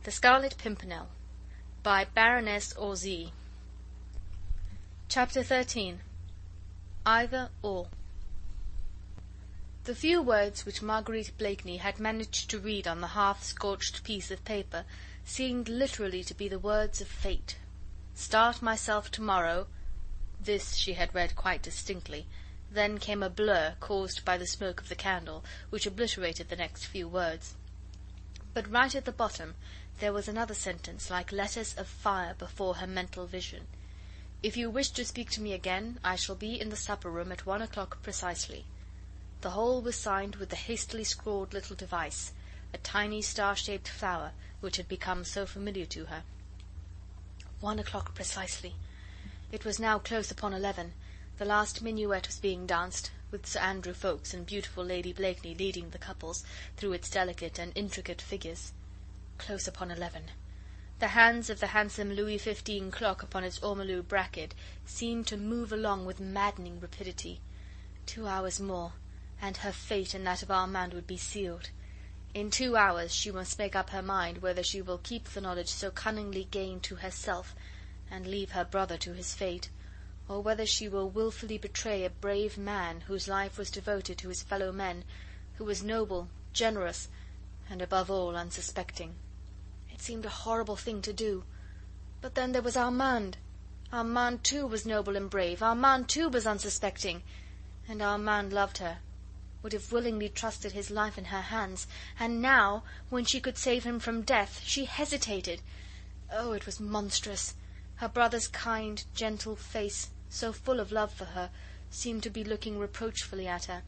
The Scarlet Pimpernel by Baroness Orsay. Chapter 13. Either or. The few words which Marguerite Blakeney had managed to read on the half-scorched piece of paper seemed literally to be the words of fate. "Start myself tomorrow." This she had read quite distinctly. Then came a blur caused by the smoke of the candle, which obliterated the next few words. But right at the bottom there was another sentence like letters of fire before her mental vision. "If you wish to speak to me again, I shall be in the supper-room at 1 o'clock precisely." The whole was signed with the hastily scrawled little device, a tiny star-shaped flower which had become so familiar to her. 1 o'clock precisely. It was now close upon 11. The last minuet was being danced, with Sir Andrew Ffoulkes and beautiful Lady Blakeney leading the couples through its delicate and intricate figures. Close upon 11. The hands of the handsome Louis XV clock upon its ormolu bracket seemed to move along with maddening rapidity. 2 hours more, and her fate and that of Armand would be sealed. In 2 hours she must make up her mind whether she will keep the knowledge so cunningly gained to herself, and leave her brother to his fate, or whether she will wilfully betray a brave man whose life was devoted to his fellow men, who was noble, generous, and above all unsuspecting. It seemed a horrible thing to do. But then there was Armand. Armand too was noble and brave. Armand too was unsuspecting. And Armand loved her, would have willingly trusted his life in her hands, and now, when she could save him from death, she hesitated. Oh, it was monstrous. Her brother's kind, gentle face, so full of love for her, seemed to be looking reproachfully at her.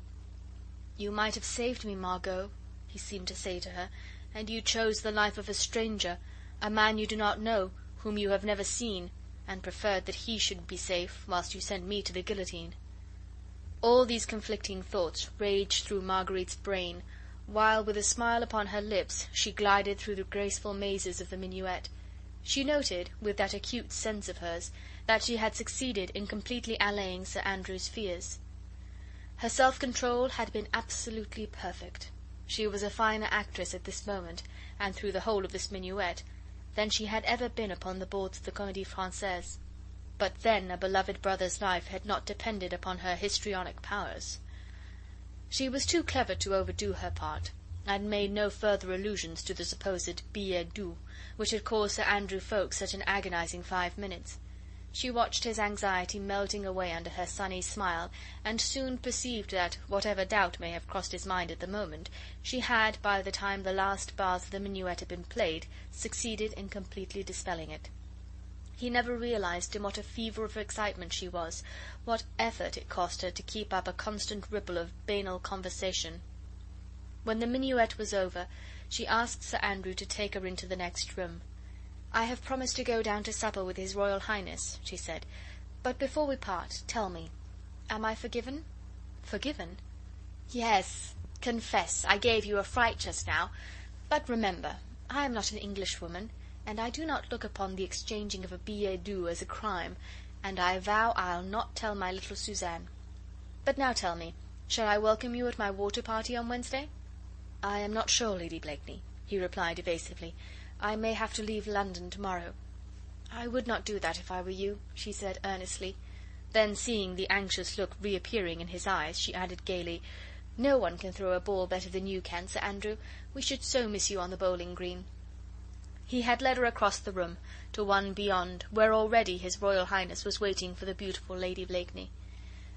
"You might have saved me, Margot," he seemed to say to her, "and you chose the life of a stranger, a man you do not know, whom you have never seen, and preferred that he should be safe, whilst you sent me to the guillotine." All these conflicting thoughts raged through Marguerite's brain, while, with a smile upon her lips, she glided through the graceful mazes of the minuet. She noted, with that acute sense of hers, that she had succeeded in completely allaying Sir Andrew's fears. Her self-control had been absolutely perfect. She was a finer actress at this moment, and through the whole of this minuet, than she had ever been upon the boards of the Comédie Française. But then a beloved brother's life had not depended upon her histrionic powers. She was too clever to overdo her part, and made no further allusions to the supposed billets doux, which had caused Sir Andrew Ffoulkes such an agonizing 5 minutes. She watched his anxiety melting away under her sunny smile, and soon perceived that, whatever doubt may have crossed his mind at the moment, she had, by the time the last bars of the minuet had been played, succeeded in completely dispelling it. He never realized in what a fever of excitement she was, what effort it cost her to keep up a constant ripple of banal conversation. When the minuet was over, she asked Sir Andrew to take her into the next room. "I have promised to go down to supper with His Royal Highness," she said. "But before we part, tell me, am I forgiven?" "Forgiven?" "Yes. Confess, I gave you a fright just now. But remember, I am not an Englishwoman, and I do not look upon the exchanging of a billet doux as a crime, and I vow I'll not tell my little Suzanne. But now tell me, shall I welcome you at my water party on Wednesday?" "I am not sure, Lady Blakeney," he replied evasively. "I may have to leave London tomorrow." "I would not do that if I were you," she said earnestly. Then, seeing the anxious look reappearing in his eyes, she added gaily, "No one can throw a ball better than you can, Sir Andrew. We should so miss you on the bowling green." He had led her across the room, to one beyond, where already His Royal Highness was waiting for the beautiful Lady Blakeney.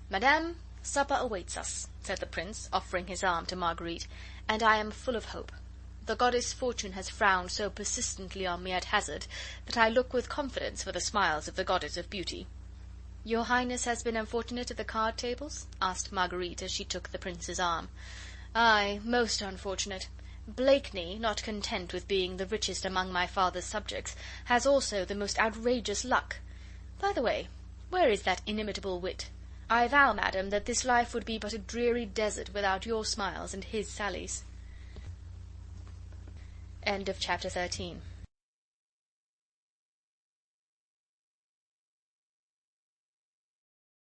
"Madame, supper awaits us," said the Prince, offering his arm to Marguerite, "and I am full of hope. The goddess Fortune has frowned so persistently on me at hazard, that I look with confidence for the smiles of the goddess of beauty." "Your Highness has been unfortunate at the card tables?" asked Marguerite, as she took the Prince's arm. "Aye, most unfortunate. Blakeney, not content with being the richest among my father's subjects, has also the most outrageous luck. By the way, where is that inimitable wit? I vow, madam, that this life would be but a dreary desert without your smiles and his sallies." End of chapter 13.